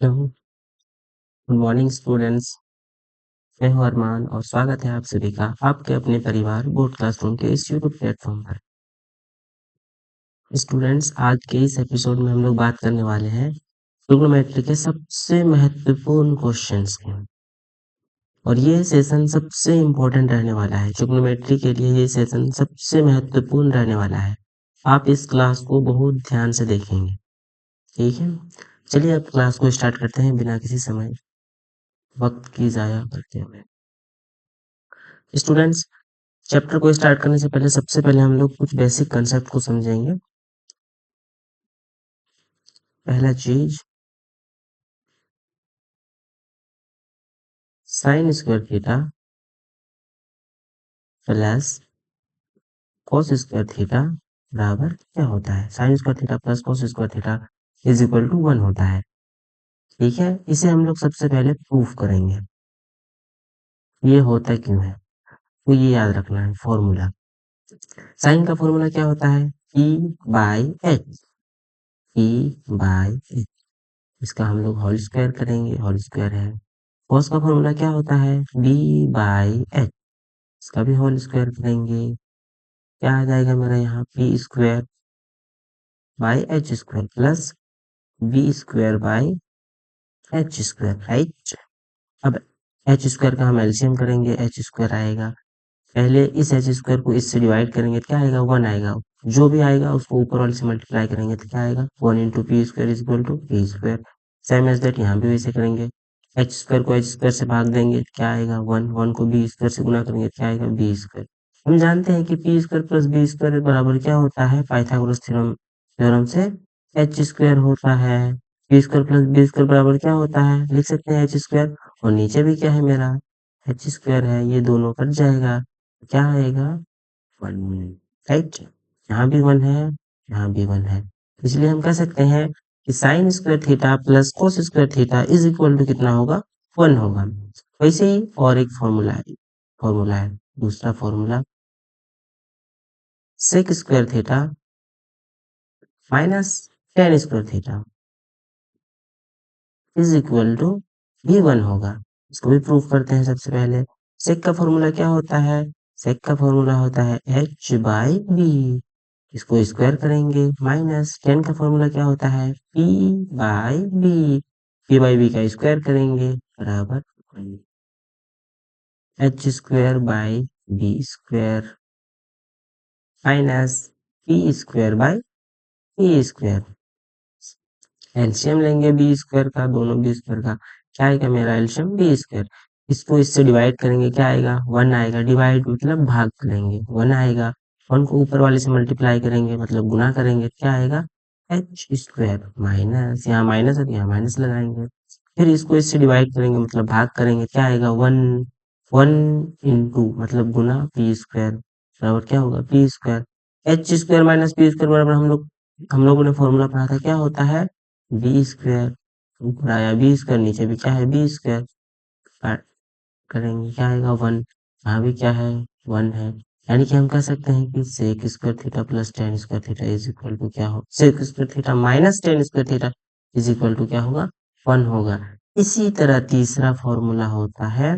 Hello, good morning students. मैं हूं अरमान और स्वागत है आप सभी का आपके अपने परिवार बोर्ड क्लासरूम के इस यूट्यूब प्लेटफॉर्म पर। स्टूडेंट्स, आज के इस एपिसोड में हम लोग बात करने वाले हैं ट्रिग्नोमेट्री के सबसे महत्वपूर्ण क्वेश्चंस की। और ये सेशन सबसे इम्पोर्टेंट रहने वाला है। ट्रिग्नोमेट्री के लिए ये सेशन सबसे महत्वपूर्ण रहने वाला है। आप इस क्लास को बहुत ध्यान से देखेंगे, ठीक है। चलिए अब क्लास को स्टार्ट करते हैं बिना किसी समय वक्त की जाया करते हुए। स्टूडेंट्स, चैप्टर को स्टार्ट करने से पहले सबसे पहले हम लोग कुछ बेसिक कंसेप्ट को समझेंगे। पहला चीज, sine square theta plus cos square theta बराबर क्या होता है। Sine square theta plus cos square theta is equal to 1 होता है, ठीक है। इसे हम लोग सबसे पहले प्रूफ करेंगे। ये होता क्यों है तो ये याद रखना है फॉर्मूला। साइन का फॉर्मूला क्या होता है, P by H. P by H, इसका हम लोग होल स्क्वायर करेंगे, होल स्क्वायर है। कॉस का फॉर्मूला क्या होता है, बी बाई एच, इसका भी होल स्क्वायर करेंगे। क्या आ जाएगा मेरा यहाँ, P square by H square plus B square by H square, right. अब एच स्क्वायर का हम एलसीएम करेंगे, एच स्क्वायर आएगा। पहले इस एच स्क्वायर को इससे डिवाइड करेंगे तो क्या आएगा, 1 आएगा। जो भी आएगा उसको ऊपर वाले से मल्टीप्लाई करेंगे तो क्या आएगा, 1 into P square is equal to P square. Same as that यहाँ भी वैसे करेंगे। एच स्क्वायर को एच स्क्वायर से भाग देंगे तो क्या आएगा, 1। 1 को बी स्क्वायर से गुना करेंगे तो क्या आएगा, बी स्क्वायर। हम जानते हैं कि P square plus B square बराबर क्या होता है, पाइथागोरस थ्योरम थ्योरम से एच स्क्वायर होता है। P square plus B square बराबर क्या होता है, लिख सकते हैं एच स्क्वायर। और नीचे भी क्या है मेरा, एच स्क्वायर है, ये दोनों कट जाएगा, क्या आएगा, 1, राइट। यहाँ भी 1 है, यहाँ भी 1 है। इसलिए हम कह सकते हैं कि sine square theta plus cos square theta is equal to कितना होगा, 1 होगा। वैसे ही और एक फॉर्मूला है दूसरा formula, sec square theta minus tan square theta is equal to v1 होगा। इसको भी प्रूफ करते हैं सबसे पहले। सेक का फॉर्मूला क्या होता है, सेक का फॉर्मूला होता है h बाई बी, इसको स्क्वायर करेंगे। माइनस टेन का फॉर्मूला क्या होता है, p by B, p by B का स्क्वायर करेंगे बराबर H square by B square minus P square by P square. LCM लेंगे बी स्क्वायर का, दोनों बी स्क्वायर का, क्या आएगा मेरा एलसीएम बी स्क्वायर। इसको इससे डिवाइड करेंगे, क्या आएगा, 1 आएगा। डिवाइड मतलब भाग करेंगे, 1 आएगा। 1 को ऊपर वाले से मल्टीप्लाई करेंगे मतलब गुना करेंगे, क्या आएगा, एच स्क्वायर। माइनस यहाँ माइनस है तो यहाँ माइनस लगाएंगे। फिर इसको इससे डिवाइड करेंगे मतलब भाग करेंगे, क्या आएगा, 1। 1 इंटू मतलब गुना पी स्क्वायर बराबर क्या होगा, P square. H square minus P square बराबर हम लोगों ने फॉर्मूला पढ़ा था, क्या होता है, बी स्क्वायर। ऊपर आया बी स्क्वायर, नीचे भी क्या है, बी स्क्वायर। काट करेंगे, क्या आएगा, 1। यहाँ भी क्या है, 1 है। यानी कि हम कह सकते हैं कि sec square theta plus tan square theta is equal to क्या हो, sec square theta minus tan square theta is equal to क्या होगा, 1 होगा। इसी तरह तीसरा फॉर्मूला होता है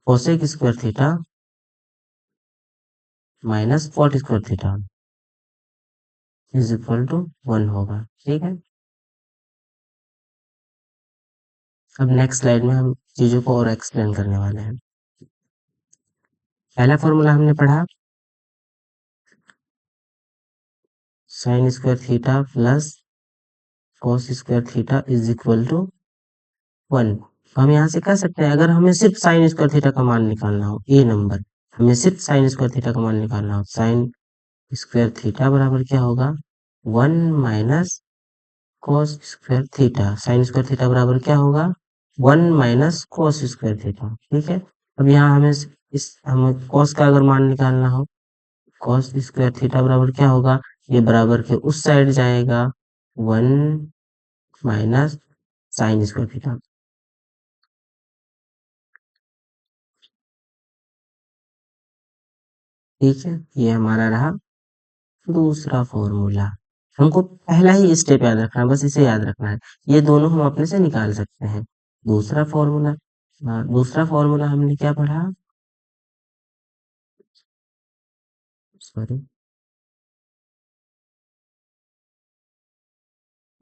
cosec square theta minus cot square theta is equal to 1 होगा, ठीक है। अब नेक्स्ट स्लाइड में हम चीजों को और एक्सप्लेन करने वाले हैं। पहला फॉर्मूला हमने पढ़ा, sine square theta plus cos square theta is equal to 1। हम यहाँ से कह सकते हैं अगर हमें सिर्फ साइन स्क्वायर थीटा का मान निकालना हो, ए नंबर, हमें सिर्फ साइन स्क्वायर थीटा का मान निकालना हो, साइन स्क्वायर थीटा बराबर क्या होगा, 1 minus cos square theta. Sine square theta बराबर क्या होगा, 1 माइनस कॉस स्क्वायर थीटा, ठीक है। अब यहाँ हमें कॉस का अगर मान निकालना हो, कॉस स्क्वायर थीटा बराबर क्या होगा, ये बराबर के उस साइड जाएगा, 1 माइनस साइन स्क्वायर थीटा, ठीक है। ये हमारा रहा दूसरा फॉर्मूला। हमको पहला ही स्टेप याद रखना है, बस इसे याद रखना है। ये दोनों हम अपने से निकाल सकते हैं। दूसरा फॉर्मूला, दूसरा फॉर्मूला हमने क्या पढ़ा, सॉरी,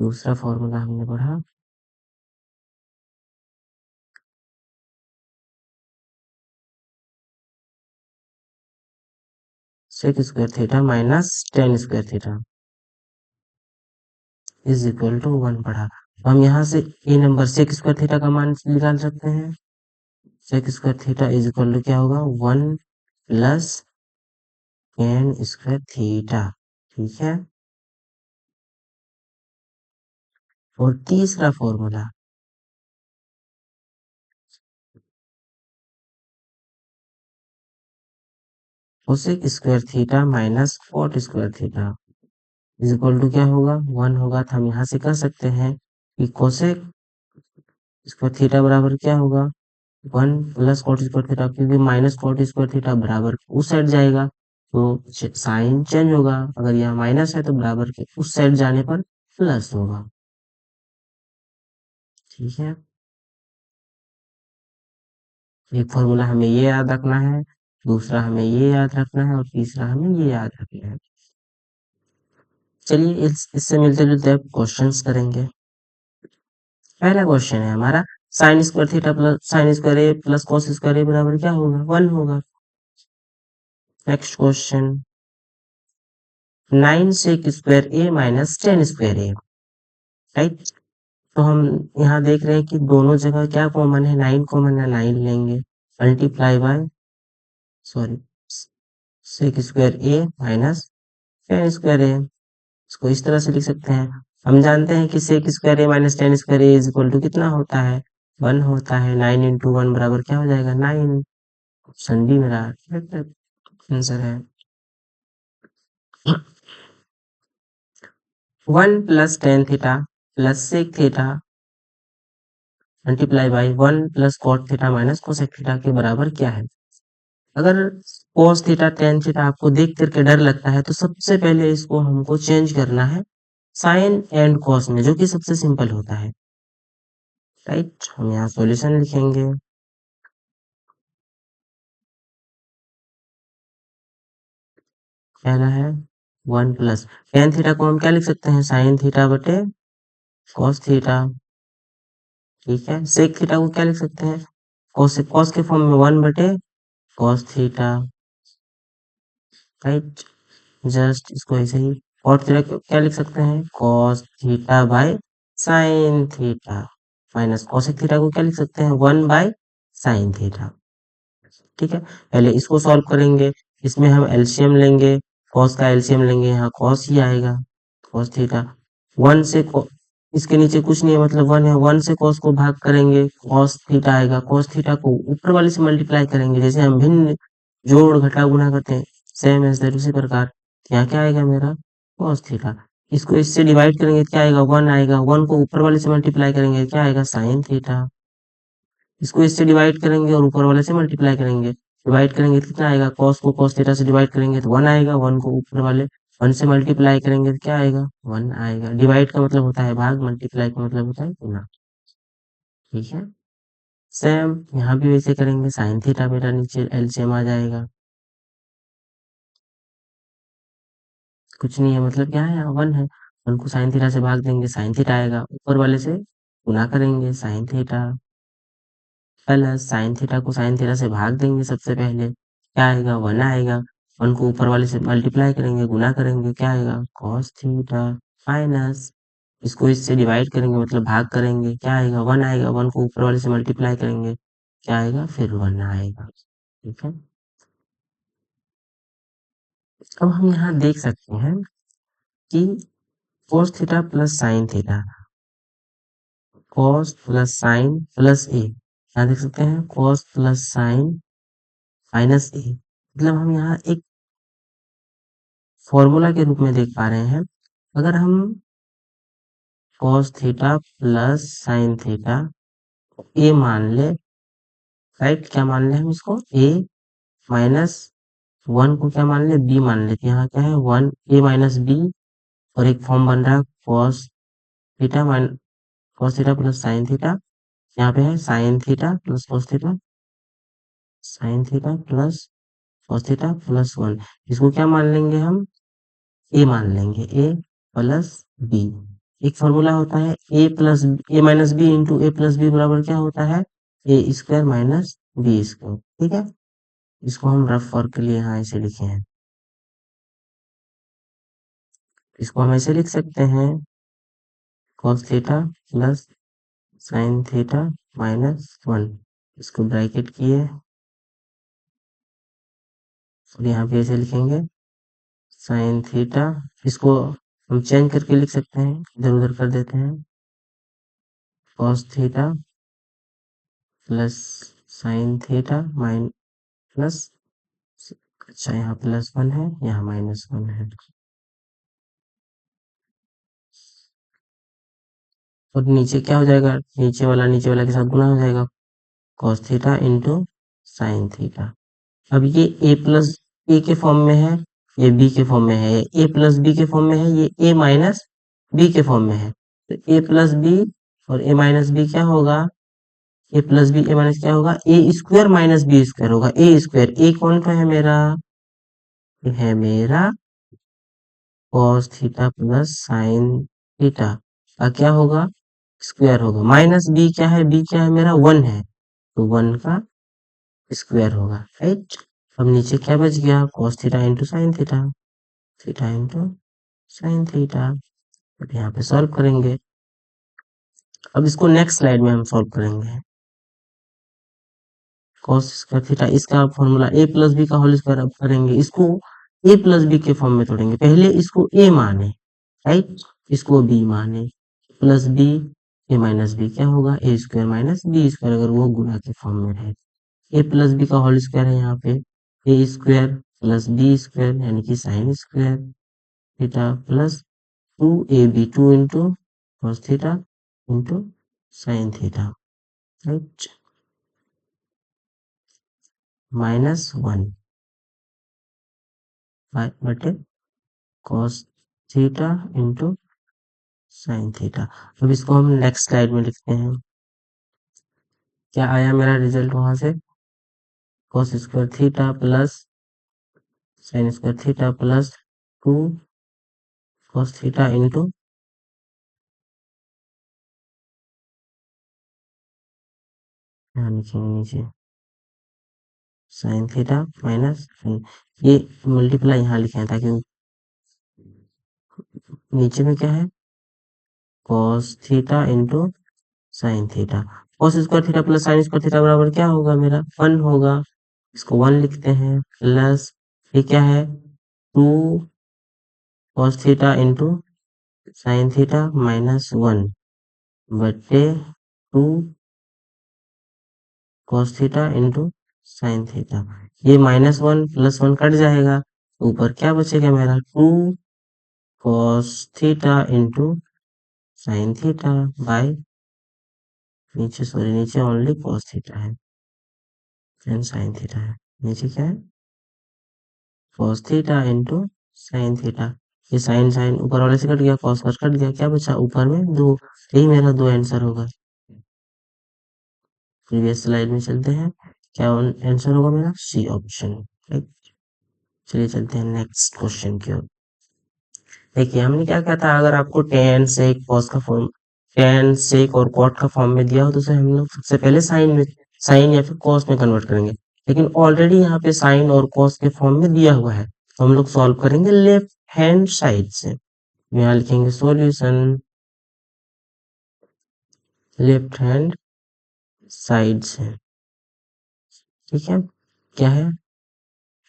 दूसरा फॉर्मूला हमने पढ़ा sec square theta minus tan square theta is equal to 1 पढ़ा। तो हम यहाँ से a number sec square theta का मान निकाल सकते हैं। Sec square theta is equal to क्या होगा, 1 प्लस टेन स्क्वायर थीटा, ठीक है। और तीसरा formula cosec square theta minus cot square theta is equal to क्या होगा, 1 होगा। तो हम यहाँ से कर सकते हैं कि कोसेक स्क्वायर थीटा बराबर क्या होगा, 1 प्लस कॉट स्क्वायर थीटा, क्योंकि माइनस कॉट स्क्वायर थीटा बराबर उस साइड जाएगा तो साइन चेंज होगा। अगर यहाँ माइनस है तो बराबर के उस साइड जाने पर प्लस होगा, ठीक है। एक फॉर्मूला हमें ये याद रखना है, दूसरा हमें ये याद रखना है और तीसरा हमें ये याद रखना है। चलिए इससे मिलते जुलते अब क्वेश्चंस करेंगे। पहला क्वेश्चन है हमारा, sine square theta plus sine square A plus cos square A बराबर क्या होगा, 1 होगा। Next question, 9 sec square A minus tan square A, right. तो हम यहाँ देख रहे हैं कि दोनों जगह क्या कॉमन है, 9 कॉमन है, 9 लेंगे multiply by, sorry, sec square A minus tan square A, इसको इस तरह से लिख सकते हैं। हम जानते हैं कि sec square A minus tan square A is equal to कितना होता है, 1 होता है। 9 इंटू 1 बराबर क्या हो जाएगा, 9। ऑप्शन डी मेरा आंसर है। 1 plus tan theta plus sec theta multiply by 1 plus cot theta minus cosec theta के बराबर क्या है। अगर कोस थीटा टेन थीटा आपको देख करके डर लगता है तो सबसे पहले इसको हमको चेंज करना है साइन एंड कॉस में, जो कि सबसे सिंपल होता है, राइट। हम यहाँ सॉल्यूशन लिखेंगे। पहला है 1 प्लस टेन थीटा को हम क्या लिख सकते हैं, साइन थीटा बटे कॉस थीटा, ठीक है। सेक थीटा को क्या लिख सकते हैं, कॉस के फॉर्म में 1 बटे कॉस थीटा, राइट। जस्ट इसको ऐसे ही। और थीटा को क्या लिख सकते हैं, cos theta by sine theta minus cosec theta को क्या लिख सकते हैं, 1 बाय साइन थीटा, ठीक है। पहले इसको सॉल्व करेंगे, इसमें हम एलसीएम लेंगे, कॉस का एलसीएम लेंगे, यहाँ कॉस ही आएगा, कॉस थीटा। 1 से इसके नीचे कुछ नहीं है, मतलब 1 है, 1 से कॉस को भाग करेंगे, कॉस थीटा आएगा। कॉस थीटा को ऊपर वाले से मल्टीप्लाई करेंगे, जैसे हम भिन्न जोड़ घटा गुणा करते हैं, सेम एज दैट उसी प्रकार यहाँ क्या आएगा मेरा, कॉस थीटा। इसको इससे डिवाइड करेंगे क्या आएगा, 1 आएगा। 1 को ऊपर वाले से मल्टीप्लाई करेंगे क्या आएगा, साइन थीटा। इसको इससे डिवाइड करेंगे और ऊपर वाले से मल्टीप्लाई करेंगे, डिवाइड करेंगे तो कितना आएगा, cos को cos थीटा से डिवाइड करेंगे तो 1 आएगा। 1 को ऊपर वाले 1 से मल्टीप्लाई करेंगे तो क्या आएगा, 1 आएगा। डिवाइड का मतलब होता है भाग, मल्टीप्लाई का मतलब होता है गुना, ठीक है। सेम यहाँ भी वैसे करेंगे, साइन थीटा मेरा नीचे एलसीएम आ जाएगा, कुछ नहीं है, मतलब क्या है, 1 है। 1 को साइन थीटा से भाग देंगे, साइन थीटा आएगा। ऊपर वाले से गुना करेंगे, sine theta plus sine theta को साइन थीटा से भाग देंगे, सबसे पहले क्या आएगा, 1 आएगा। 1 को ऊपर वाले से मल्टीप्लाई करेंगे, गुना करेंगे, क्या आएगा, कॉस थीटा माइनस इसको इससे डिवाइड करेंगे, मतलब भाग करेंगे, क्या आएगा, 1 आएगा। 1 को ऊपर वाले से मल्टीप्लाई करेंगे, क्या आएगा, फिर 1 आएगा, ठीक है। अब हम यहाँ देख सकते हैं कि cos theta plus sine theta, cos plus sine plus A, यहाँ देख सकते हैं cos plus sine minus A, मतलब हम यहाँ एक फॉर्मूला के रूप में देख पा रहे हैं। अगर हम cos theta plus sine theta A मान ले, राइट, क्या मान ले हम इसको, ए माइनस 1 को क्या मान ले, बी मान ले, तो यहाँ क्या है, 1 ए माइनस बी और एक फॉर्म बन रहा है cos theta plus sine theta, यहाँ पे है sine theta plus cos theta, sine theta plus cos theta plus 1। इसको क्या मान लेंगे हम, ए मान लेंगे, ए प्लस बी। एक फॉर्मूला होता है ए माइनस बी इंटू ए प्लस बी बराबर क्या होता है, A square minus B square. ठीक है, इसको हम रफ वर्क के लिए यहाँ ऐसे लिखे हैं, इसको हम ऐसे लिख सकते हैं cos theta plus sine theta minus 1, इसको ब्रैकेट किए और यहाँ पे ऐसे लिखेंगे साइन थीटा, इसको हम चेंज करके लिख सकते हैं, इधर उधर कर देते हैं, cos theta plus sine theta plus, अच्छा यहाँ प्लस 1 है, यहाँ माइनस 1 है, और नीचे क्या हो जाएगा, नीचे वाला के साथ गुना हो जाएगा, cos theta into sine theta. अब ये ए प्लस ए के फॉर्म में है, ये बी के फॉर्म में है, ए प्लस बी के फॉर्म में है, ये ए माइनस बी के फॉर्म में है, तो ए प्लस बी और ए माइनस बी क्या होगा, ए प्लस बी ए माइनस क्या होगा, A square minus B square होगा, ए स्क्वायर, ए कौन सा है मेरा, ये है मेरा cos theta plus sine theta का क्या होगा, स्क्वायर होगा, माइनस बी क्या है, बी क्या है मेरा 1 है, तो 1 का स्क्वायर होगा, राइट। अब नीचे क्या बच गया, cos theta into sine theta, theta into sine theta. अब यहाँ पे सॉल्व करेंगे, अब इसको नेक्स्ट स्लाइड में हम सॉल्व करेंगे। cos स्क्वायर थीटा, इसका फॉर्मूला a प्लस बी का होल स्क्वायर, अब करेंगे इसको a प्लस बी के फॉर्म में तोड़ेंगे, पहले इसको a माने, राइट, इसको b माने, plus B A minus B क्या होगा, A square minus B square, अगर वो गुना के फॉर्म में रहे, ए प्लस बी का होल स्क्वायर है यहाँ पे, ए स्क्वायर प्लस बी स्क्वायर यानी कि sine square theta plus 2ab 2 into cos theta into sine theta, right, minus 1 बटे cos theta into sine theta. अब इसको हम नेक्स्ट स्लाइड में लिखते हैं, क्या आया मेरा रिजल्ट वहां से, cos square theta plus sine square theta plus 2 cos theta into, यहाँ लिखेंगे नीचे साइन थीटा माइनस, ये मल्टीप्लाई यहाँ लिखे हैं ताकि नीचे में क्या है, cos theta into sine theta, cos square theta plus sine square theta बराबर क्या होगा मेरा 1 होगा, इसको 1 लिखते हैं, प्लस ये क्या है 2 cos theta into sine theta minus 1 बटे 2 cos theta into sine theta, ये -1 प्लस 1 कट जाएगा, ऊपर क्या बचेगा मेरा 2 cos theta into sine theta by, नीचे ओनली कॉस थीटा है एंड साइन थीटा है, नीचे क्या है cos theta into sine theta, ये साइन साइन ऊपर वाले से कट गया, कॉस कॉस कट गया, क्या बचा ऊपर में 2, यही मेरा 2 आंसर होगा। प्रीवियस स्लाइड में चलते हैं, क्या आंसर होगा मेरा सी ऑप्शन, राइट। चलिए चलते हैं नेक्स्ट क्वेश्चन की ओर। देखिए हमने क्या कहा था, अगर आपको tan sec cos का फॉर्म, tan sec और cot का फॉर्म में दिया हो तो उसे हम लोग सबसे पहले साइन या फिर cos में कन्वर्ट करेंगे, लेकिन ऑलरेडी यहाँ पे साइन और cos के फॉर्म में दिया हुआ है, तो हम लोग सॉल्व करेंगे लेफ्ट हैंड साइड से, यहाँ लिखेंगे सॉल्यूशन लेफ्ट हैंड साइड से, ठीक है, क्या है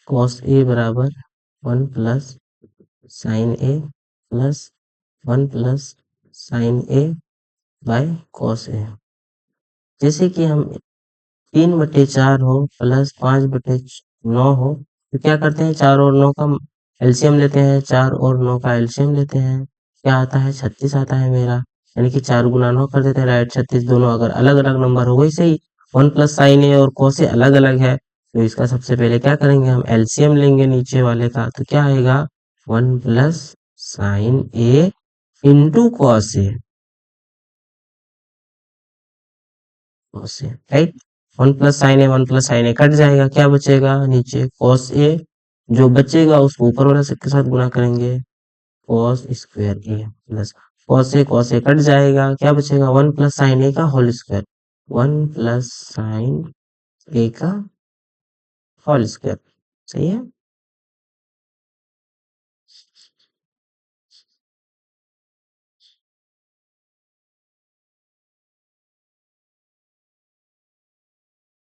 cos a बराबर 1 plus sine a plus 1 plus sine a by cos a, जैसे कि हम 3/4 हो प्लस 5/9 हो, तो क्या करते हैं 4 और 9 का एलसीएम लेते हैं, 4 और 9 का एलसीएम लेते हैं, क्या आता है 36 आता है मेरा, यानी कि 4 गुना 9 कर देते हैं, राइट, 36, दोनों अगर अलग अलग नंबर हो गई सही, 1 प्लस साइन ए और cos ए अलग अलग है, तो इसका सबसे पहले क्या करेंगे हम एलसीएम लेंगे नीचे वाले का, तो क्या आएगा 1 plus sine A into cos A, right. 1 + sin a cut जाएगा, क्या बचेगा नीचे cos a, जो बचेगा उसको ऊपर वाला के साथ गुना करेंगे, cos square A plus cos a cut जाएगा, क्या बचेगा 1 + sin a का होल स्क्वायर, 1 + sin a का होल स्क्वायर, सही है।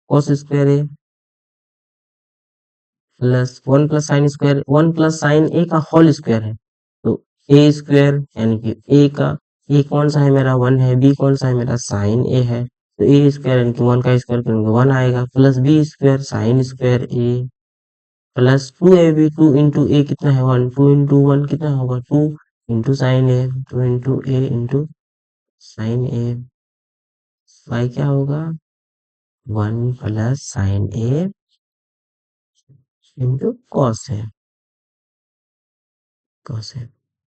cos square A plus 1 + sin square, 1 + sin a का होल स्क्वायर है, तो a स्क्वायर यानी कि a का, a कौन सा है मेरा 1 है, b कौन सा है मेरा sin a है, तो a स्क्वायर यानी कि 1 का स्क्वायर करेंगे 1 आएगा, plus b square sin square a plus 2ab, 2 into a कितना है 1, 2 इंटू 1 कितना होगा 2 into sine A, 2 into a into sine A, y क्या होगा 1 + sin a इंटू कॉस है,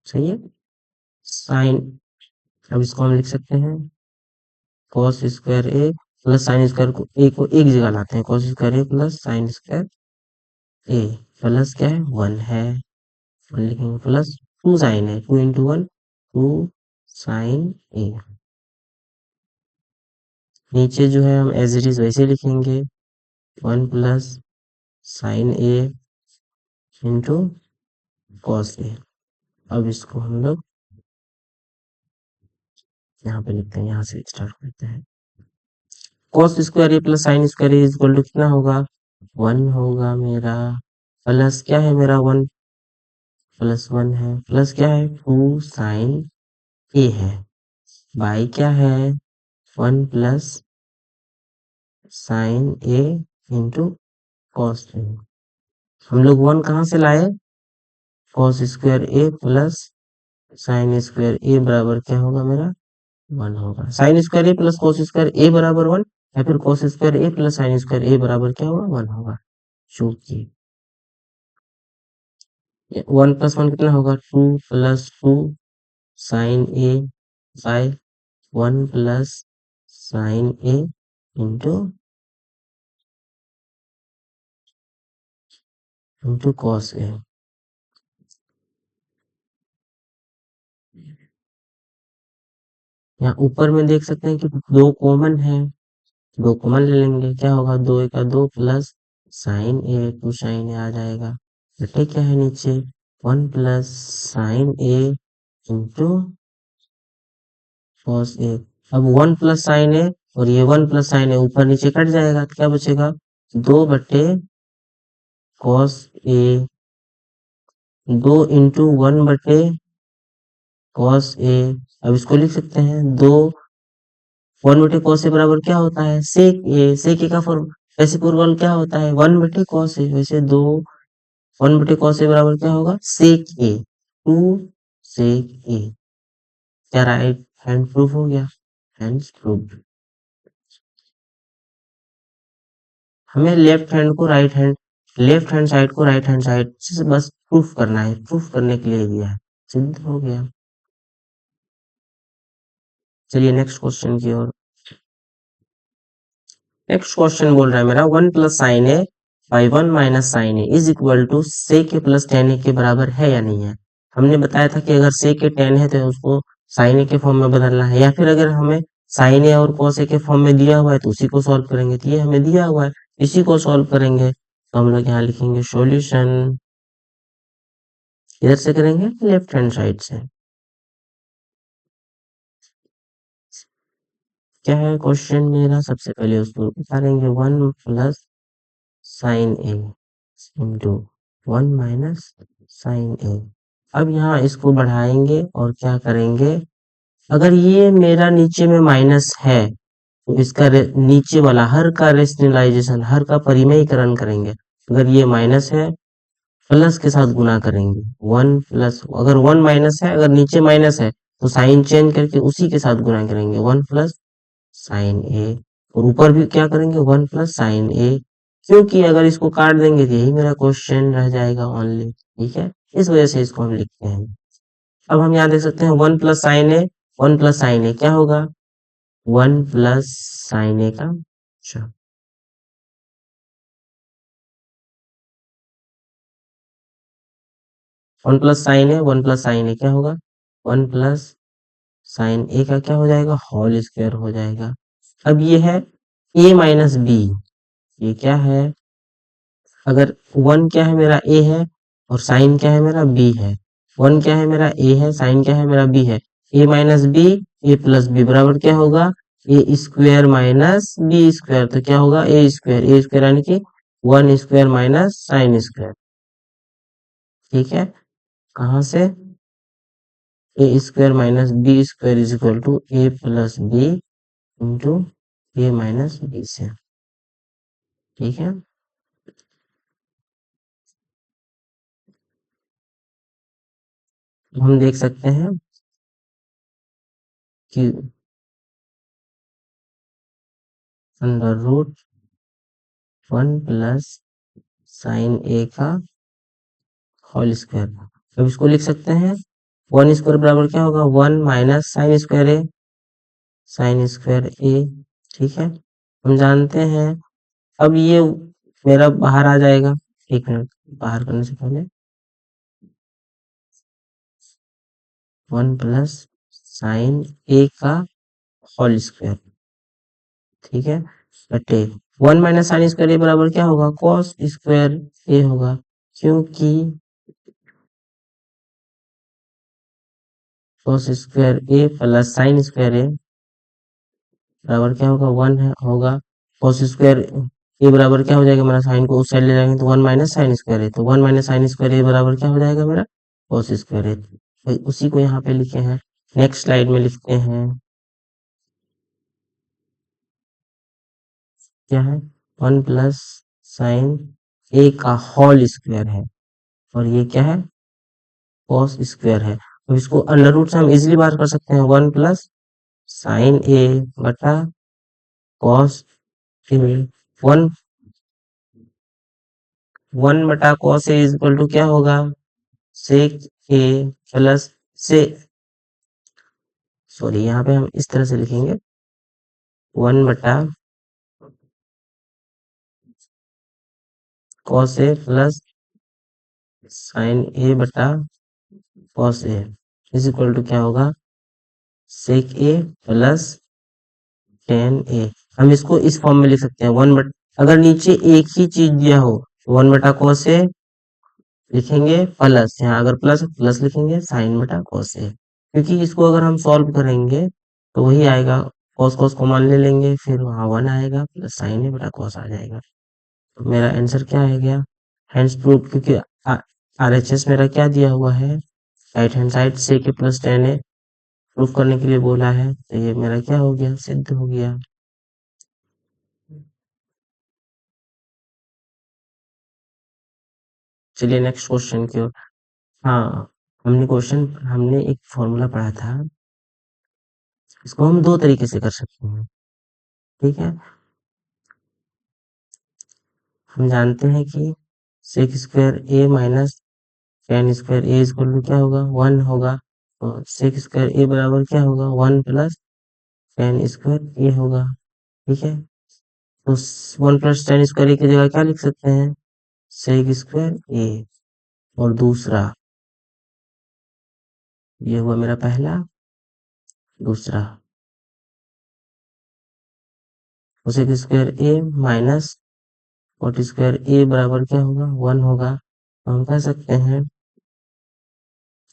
सही है। साइन, अब इसको हम लिख सकते हैं cos square A plus sine square को ए को एक जगह लाते हैं, cos square A plus sine square A plus क्या है 1 है, 1 लिखेंगे प्लस 2 साइन है, 2 इंटू 1 2 साइन ए, नीचे जो है हम एज इट इज वैसे लिखेंगे 1 + साइन ए इंटू कॉस ए। अब इसको हम लोग यहाँ पे लिखते हैं, यहाँ से स्टार्ट करते हैं, cos square A plus sine square A equal to कितना होगा 1 होगा मेरा, प्लस क्या है मेरा 1 प्लस 1 है, प्लस क्या है 2 साइन ए है, बाई क्या है 1 + साइन ए इंटू कॉस ए, हम लोग 1 कहाँ से लाए, cos square A plus sine square A बराबर क्या होगा मेरा 1 होगा, sine square A plus cos square A बराबर 1, या फिर cos square A plus sine square A बराबर क्या होगा 1 होगा, चूंकि 1 + 1 कितना होगा 2 + 2 sign A bye 1 + sine A into cos ए। यहाँ ऊपर में देख सकते हैं कि दो कॉमन है, दो कॉमन ले लेंगे, क्या होगा 2 का 2 प्लस साइन ए 2 साइन ए आ जाएगा, बटे क्या है नीचे 1 + साइन ए इंटू कॉस ए, अब 1 + साइन ए और ये 1 + साइन ए ऊपर नीचे कट जाएगा, तो क्या बचेगा 2 बटे कॉस ए, 2 इंटू 1 बटे कॉस ए, अब इसको लिख सकते हैं 2 1 बटे कॉस ए बराबर क्या होता है सेक ए, सेक ए का फॉर्म वैसे पूर्वल क्या होता है 1 बटे कॉस ए, वैसे 2 1 बटे कॉस ए बराबर क्या होगा सेक ए, 2 सेक ए, क्या राइट हैंड प्रूफ हो गया, हैंड प्रूफ। हमें लेफ्ट हैंड को right hand, left hand side को राइट हैंड साइड से बस प्रूफ करना है, प्रूफ करने के लिए दिया है, सिद्ध हो गया। चलिए नेक्स्ट क्वेश्चन की ओर, नेक्स्ट क्वेश्चन बोल रहा है मेरा 1 + sine A by 1 - sine A is equal to sec A plus tan A के बराबर है या नहीं है। हमने बताया था कि अगर सेक ए 10 है तो उसको साइन ए के फॉर्म में बदलना है, या फिर अगर हमें साइन ए और कॉस ए के फॉर्म में दिया हुआ है तो उसी को सॉल्व करेंगे, तो ये हमें दिया हुआ है इसी को सॉल्व करेंगे, तो हम लोग यहाँ लिखेंगे सॉल्यूशन, इधर से करेंगे लेफ्ट हैंड साइड से। क्या है क्वेश्चन मेरा, सबसे पहले उसको उतारेंगे 1 + साइन ए इंटू 1 - साइन ए, अब यहाँ इसको बढ़ाएंगे और क्या करेंगे, अगर ये मेरा नीचे में माइनस है तो इसका नीचे वाला हर का रेशनलाइजेशन, हर का परिमयीकरण करेंगे, अगर ये माइनस है प्लस के साथ गुना करेंगे 1 + अगर 1 माइनस है, अगर नीचे माइनस है तो साइन चेंज करके उसी के साथ गुना करेंगे 1 + साइन ए, और ऊपर भी क्या करेंगे 1 + साइन ए, क्योंकि अगर इसको काट देंगे तो यही मेरा क्वेश्चन रह जाएगा ओनली, ठीक है, इस वजह से इसको हम लिखते हैं। अब हम यहाँ देख सकते हैं 1 plus sine A, 1 plus sine ए क्या होगा, 1 प्लस साइन ए का, अच्छा 1 plus sine A, 1 plus sine ए क्या होगा, 1 प्लस साइन ए का क्या हो जाएगा, होल स्क्वायर हो जाएगा। अब ये है ए माइनस बी, ये क्या है, अगर 1 क्या है मेरा ए है और साइन क्या है मेरा बी है, 1 क्या है मेरा ए है, साइन क्या है मेरा बी है, ए minus B, A plus B बराबर क्या होगा, A square minus B square, तो क्या होगा ए स्क्वायर यानी कि 1 स्क्वायर माइनस साइन स्क्वायर, ठीक है, कहाँ से, A square minus B square is equal to A plus B into A minus B से, ठीक है। हम देख सकते हैं कि under root 1 plus sine A का होल स्क्वायर, अब इसको लिख सकते हैं 1 स्क्वायर बराबर क्या होगा, 1 माइनस साइन स्क्वायर ए, ठीक है, हम जानते हैं। अब ये मेरा बाहर आ जाएगा, एक मिनट बाहर करने से पहले 1 प्लस साइन ए का होल स्क्वायर, ठीक है, बटे 1 माइनस साइन स्क्वायर ए बराबर क्या होगा, कॉस स्क्वायर ए होगा, क्योंकि cos square A plus sine square A बराबर क्या होगा, 1 है होगा, कॉस स्क्वायर ए बराबर क्या हो जाएगा मेरा, साइन को उस साइड ले जाएंगे तो 1 माइनस साइन स्क्वायर ए, तो 1 माइनस साइन स्क्वायर ए बराबर क्या हो जाएगा मेरा, कॉस स्क्वायर ए, तो उसी को यहाँ पे लिखे हैं। नेक्स्ट स्लाइड में लिखते हैं, क्या है, 1 प्लस साइन ए का होल स्क्वायर है और ये क्या है, कॉस स्क्वायर है, तो इसको अंडर रूट से हम इजिली बाहर कर सकते हैं, 1 प्लस साइन ए बटा कॉस ए, 1 1 बटा cos A is equal to क्या होगा, सेक ए प्लस से, सॉरी यहाँ पे हम इस तरह से लिखेंगे 1 बटा cos A plus sine A बटा cos A is equal to क्या होगा, सेक ए प्लस टेन ए, हम इसको इस फॉर्म में लिख सकते हैं 1 बट, अगर नीचे एक ही चीज दिया हो 1 बटा कॉस ए लिखेंगे प्लस, यहाँ अगर प्लस प्लस लिखेंगे साइन बटा कॉस ए, क्योंकि इसको अगर हम सॉल्व करेंगे तो वही आएगा, कॉस कॉस को मान ले लेंगे, फिर वहां 1 आएगा प्लस साइन ए बटा कॉस आ जाएगा, तो मेरा आंसर क्या आ गया, हैंड्स प्रूफ, क्योंकि RHS मेरा क्या दिया हुआ है, राइट हैंड साइड से के प्लस टेन ए प्रूफ करने के लिए बोला है, तो ये मेरा क्या हो गया, सिद्ध हो गया। चलिए नेक्स्ट क्वेश्चन की ओर। हाँ, हमने एक फॉर्मूला पढ़ा था, इसको हम दो तरीके से कर सकते हैं, ठीक है, हम जानते हैं कि sec square A minus tan square A equal to क्या होगा, 1 होगा, तो सेक स्क्वायर ए बराबर क्या होगा, 1 प्लस टेन स्क्वायर ए होगा, ठीक है, तो 1 प्लस टेन स्क्वायर ए की जगह क्या लिख सकते हैं, सेक स्क्वायर ए, और दूसरा ये हुआ मेरा पहला, दूसरा सेक square A minus cot square A बराबर क्या होगा, 1 होगा, तो हम कह सकते हैं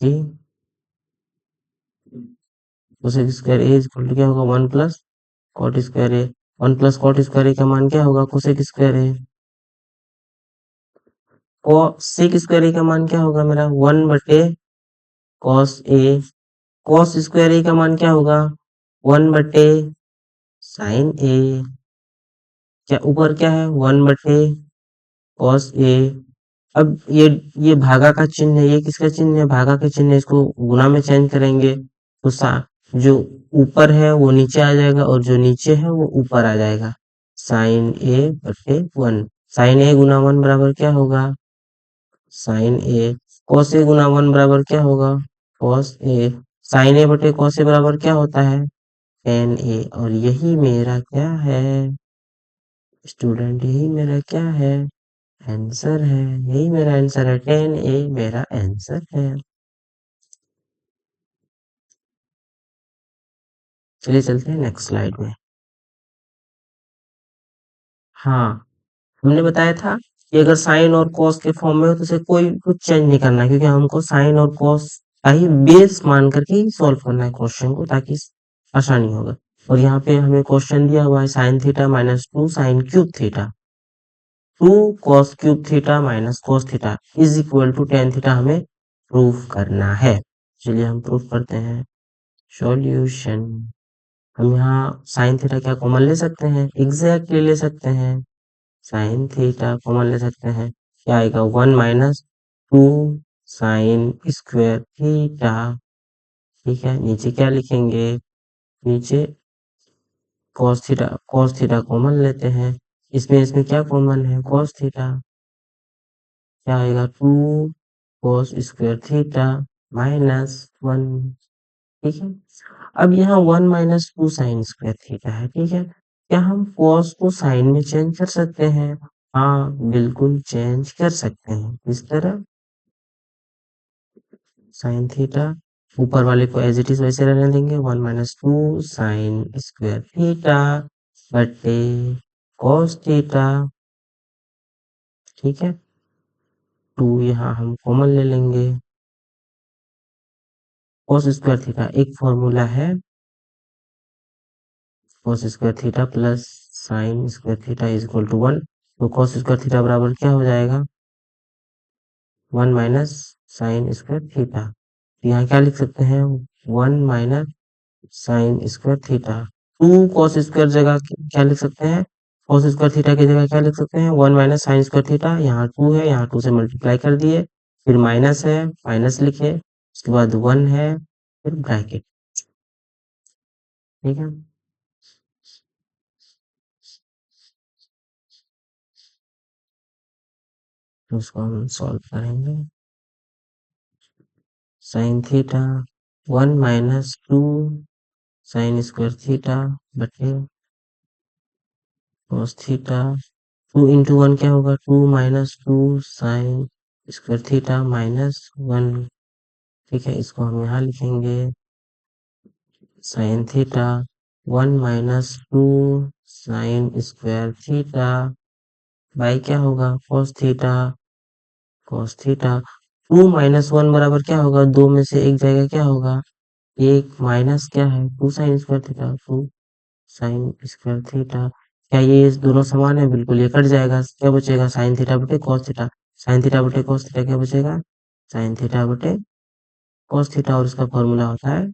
कि cosec square A equal to क्या होगा, 1 plus cot square A, 1 plus cot square A का मान क्या होगा, cosec square A, cosec square A का मान क्या होगा मेरा, 1 बटे cos A, cos square A का मान क्या होगा, 1 बटे साइन ए, क्या ऊपर क्या है, 1 बटे कॉस ए, अब ये भागा का चिन्ह है, ये किसका चिन्ह है, भागा का चिन्ह है, इसको गुना में चेंज करेंगे तो जो ऊपर है वो नीचे आ जाएगा और जो नीचे है वो ऊपर आ जाएगा, साइन ए बटे 1, साइन ए गुना 1 बराबर क्या होगा, साइन ए, कॉस ए गुना 1 बराबर क्या होगा, कॉस ए, साइन ए बटे कॉस ए बराबर क्या होता है, टेन ए, और यही मेरा क्या है स्टूडेंट, यही मेरा क्या है आंसर है, यही मेरा आंसर है, टेन ए मेरा आंसर है। चलिए चलते हैं नेक्स्ट स्लाइड में। हाँ, हमने बताया था कि अगर साइन और कॉस के फॉर्म में हो तो उसे कोई कुछ चेंज नहीं करना है, क्योंकि हमको साइन और कॉस का ही बेस मान करके ही सॉल्व करना है क्वेश्चन को, ताकि आसानी होगा। और यहाँ पे हमें क्वेश्चन दिया हुआ है sine theta minus two sine cube theta, two cos cube theta minus cos theta is equal to tan theta हमें प्रूफ करना है। चलिए हम प्रूफ करते हैं। सॉल्यूशन, हम यहाँ साइन थीटा क्या कॉमन ले सकते हैं, एग्जैक्टली ले सकते हैं, साइन थीटा कॉमन ले सकते हैं, क्या आएगा one minus two sine square theta. ठीक है, नीचे क्या लिखेंगे, नीचे कॉस थीटा कॉमन लेते हैं, इसमें इसमें क्या कॉमन है कॉस थीटा, क्या आएगा two cos square theta minus one. ठीक है, अब यहाँ one minus two sine square theta है। ठीक है, क्या हम कॉस को साइन में चेंज कर सकते हैं, हाँ बिल्कुल चेंज कर सकते हैं। इस तरह साइन थीटा, ऊपर वाले को एज इट इज वैसे रहने देंगे, one minus two sine square theta बटे कॉस थीटा। ठीक है, टू यहाँ हम कॉमन ले लेंगे, कॉस स्क्वायर थीटा एक फॉर्मूला है, cos square theta plus sine square theta is equal to one, तो कॉस स्क्वायर थीटा बराबर क्या हो जाएगा, one minus sine square theta. तो यहाँ क्या लिख सकते हैं, one minus sine square theta, two cos square जगह क्या लिख सकते हैं, कॉस स्क्वायर थीटा की जगह क्या लिख सकते हैं, one minus sine square theta, यहाँ टू है, यहाँ टू से मल्टीप्लाई कर दिए, फिर माइनस है माइनस लिखे, उसके बाद वन है, फिर ब्रैकेट। ठीक है, तो उसको हम सॉल्व करेंगे। Sine theta one minus two sine square theta बटे cos theta, two into one क्या होगा, two minus two sine square theta minus one. ठीक है, इसको हम यहाँ लिखेंगे sine theta one minus two sine square theta by क्या होगा cos theta, two minus one बराबर क्या होगा, दो में से एक जाएगा क्या होगा, एक माइनस क्या है two sine square theta, two sine square theta, क्या ये दोनों समान है, बिल्कुल ये कट जाएगा, क्या बचेगा साइन थीटा बटे कॉस थीटा, साइन थीटा बटे कॉस थीटा क्या बचेगा, साइन थीटा बटे कॉस थीटा, और इसका फॉर्मूला होता है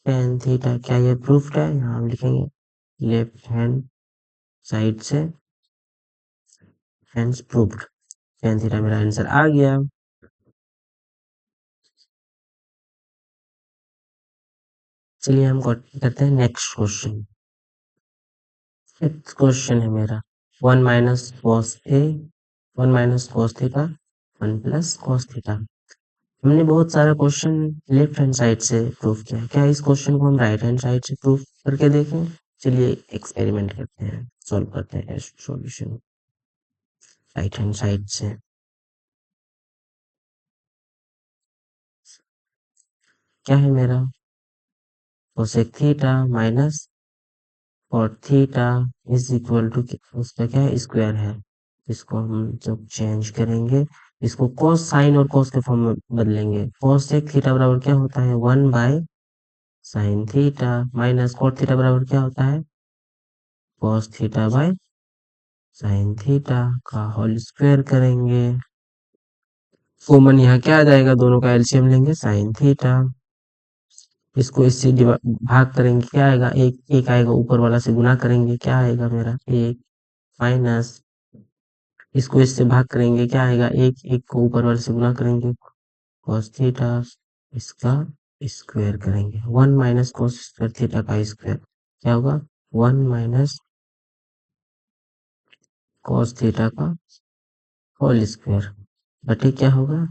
टेन थीटा। क्या ये प्रूफ्ड है, यहाँ हम लिखेंगे लेफ्ट हैंड साइड से हैंड्स प्रूफ्ड, टेन थीटा मेरा आंसर आ गया। चलिए हम करते हैं नेक्स्ट क्वेश्चन। नेक्स्ट क्वेश्चन है मेरा one minus cos A, one minus cos theta, one plus cos theta. हमने बहुत सारा क्वेश्चन लेफ्ट हैंड साइड से प्रूफ किया है, क्या इस क्वेश्चन को हम राइट हैंड साइड से प्रूफ करके देखें। चलिए एक्सपेरिमेंट करते हैं, सॉल्व करते हैं सॉल्यूशन राइट हैंड साइड से। क्या है मेरा cosec theta minus cot theta is equal to, उसका क्या है स्क्वायर है, इसको हम जब चेंज करेंगे, इसको कॉस साइन और कॉस के फॉर्म में बदलेंगे, कॉस सेक थीटा बराबर क्या होता है one by sine theta minus cot theta बराबर क्या होता है cos theta by sine theta का होल स्क्वायर करेंगे, कॉमन यहाँ क्या आ जाएगा, दोनों का एलसीएम लेंगे साइन थीटा, इसको इससे भाग करेंगे क्या आएगा, एक एक आएगा, ऊपर वाला से गुना करेंगे क्या आएगा मेरा एक, माइनस इसको इससे भाग करेंगे क्या आएगा, एक एक को ऊपर वाले से गुना करेंगे cos थीटा, इसका स्क्वायर करेंगे, one minus cos square theta का स्क्वायर क्या होगा, वन माइनस cos थीटा का होल स्क्वायर बटे क्या होगा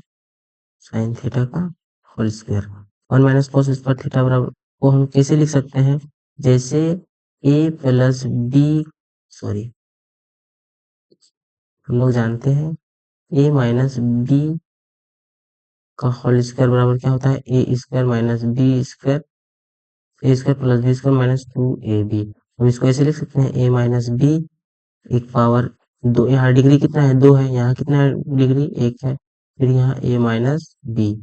साइन थीटा का whole square. 1 minus cos square theta बराबर को हम कैसे लिख सकते हैं, जैसे a प्लस बी, सॉरी हम लोग जानते हैं a माइनस बी का होल स्क्वायर बराबर क्या होता है, A square minus B square, A square plus B square minus 2ab। हम इसको ऐसे लिख सकते हैं a माइनस बी एक पावर 2, यहाँ डिग्री कितना है 2 है, यहाँ कितना है डिग्री 1 है, फिर यहाँ a माइनस बी,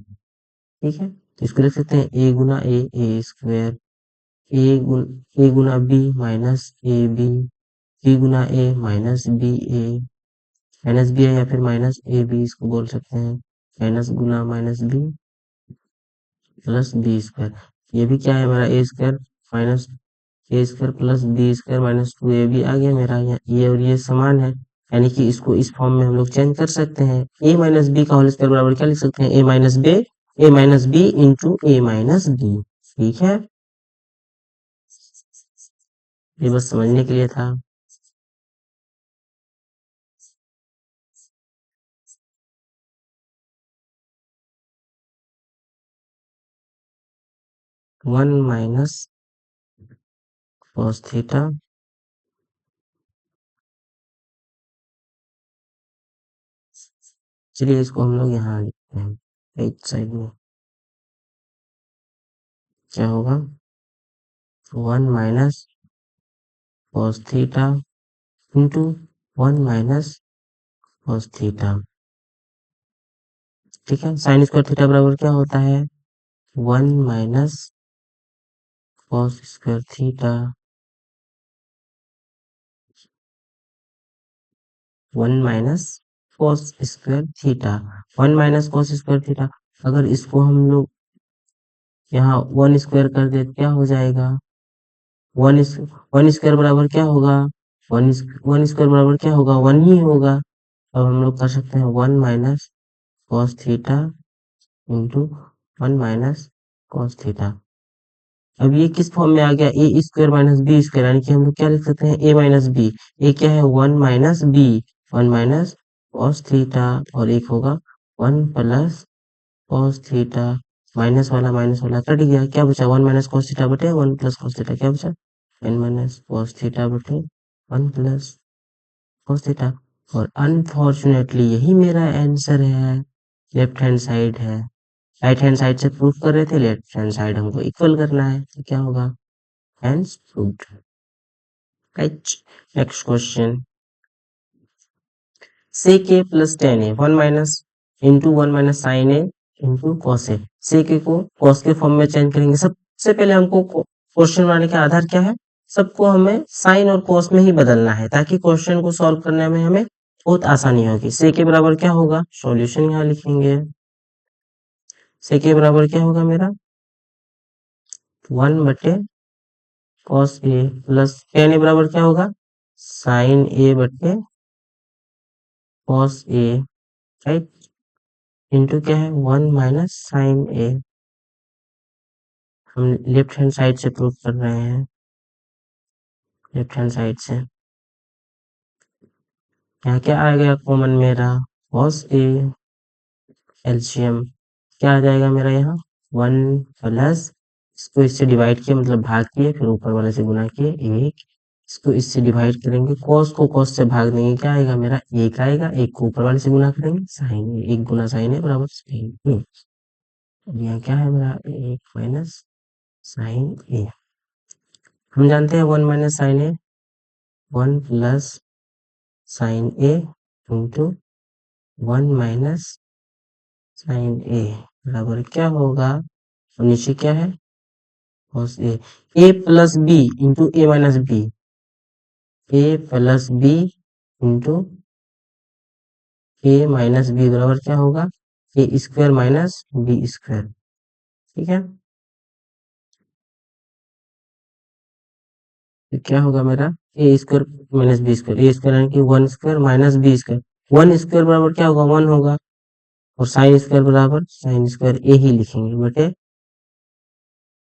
ठीक है। तो इसको लिख सकते हैं a गुना ए स्क्वायर, ए गुना बी माइनस ए बी गुना A minus B A, minus B है या फिर माइनस ए बी इसको बोल सकते हैं, माइनस गुना minus B plus B square. ये भी क्या है मेरा A square minus A square plus B square minus 2ab आ गया मेरा, ये और ये समान है, यानी कि इसको इस फॉर्म में हम लोग चेंज कर सकते हैं। ए माइनस बी का होल स्क्वायर बराबर क्या लिख सकते हैं, ए minus B into A minus B, ठीक है। ये बस समझने के लिए था। वन माइनस कॉस थीटा चलिए इसको हम लोग यहाँ लिखते हैं राइट साइड में, क्या होगा 1 minus cos theta into 1 minus cos theta, ठीक है। साइन स्क्वायर थीटा बराबर क्या होता है 1 minus cos square theta, 1 minus cos square theta, 1 minus cos square theta. अगर इसको हम लोग यहाँ 1 स्क्वायर कर दे क्या हो जाएगा, 1 स्क्वायर बराबर क्या होगा, 1 स्क्वायर बराबर क्या होगा 1 ही होगा। अब हम लोग कर सकते हैं 1 minus cos theta into 1 minus cos theta. अब ये किस फॉर्म में आ गया, ए स्क्वायर माइनस बी स्क्वायर, यानी कि हम लोग क्या लिख सकते हैं ए माइनस बी, ए क्या है 1 minus B, 1 minus cos theta, और एक होगा 1 प्लस कॉस थीटा, माइनस वाला कट गया, क्या बचा 1 माइनस कॉस थीटा बटे 1 प्लस कॉस थीटा, क्या बचा 1 माइनस कॉस थीटा बटे 1 प्लस कॉस थीटा। और अनफॉर्चुनेटली यही मेरा आंसर है, लेफ्ट हैंड साइड है, राइट हैंड साइड से प्रूफ कर रहे थे, लेफ्ट हैंड साइड हमको इक्वल करना है, तो क्या होगा hands proved, right. Next question, sec a plus tan a 1 minus into 1 minus sine A into cos A, sec a को कॉस के फॉर्म में चेंज करेंगे। सबसे पहले हमको क्वेश्चन बनाने का आधार क्या है, सबको हमें साइन और कॉस में ही बदलना है, ताकि क्वेश्चन को सॉल्व करने में हमें बहुत आसानी होगी। sec a बराबर क्या होगा, सॉल्यूशन यहाँ लिखेंगे, sec a बराबर क्या होगा मेरा 1 बटे कॉस ए प्लस tan ए बराबर क्या होगा साइन ए बटे कॉस ए, राइट, इंटू क्या है 1 माइनस साइन ए। हम लेफ्ट हैंड साइड से प्रूव कर रहे हैं, लेफ्ट हैंड साइड से यहाँ क्या आ गया कॉमन मेरा कॉस ए, एलसीएम क्या आ जाएगा मेरा यहाँ 1 प्लस, इसको इससे डिवाइड किया मतलब भाग किए, फिर ऊपर वाले से गुना किए 1, इसको इससे डिवाइड करेंगे, cos को cos से भाग देंगे, क्या आएगा मेरा 1 आएगा, 1 को ऊपर वाले से गुना करेंगे sign A, 1 Guna sign A बराबर साइन ए। अब यहाँ क्या है मेरा 1 माइनस साइन ए, हम जानते हैं 1 minus sine A 1 plus sine A into 1 minus sine A बराबर क्या होगा, और नीचे क्या है cos A plus B into A minus B, A plus B into A minus B बराबर क्या होगा A square minus B square, ठीक है। तो क्या होगा मेरा A square minus B square, A square यानी कि 1 square minus B square, 1 square बराबर क्या होगा 1 होगा, और साइन स्क्वायर बराबर साइन स्क्वायर ए ही लिखेंगे बटे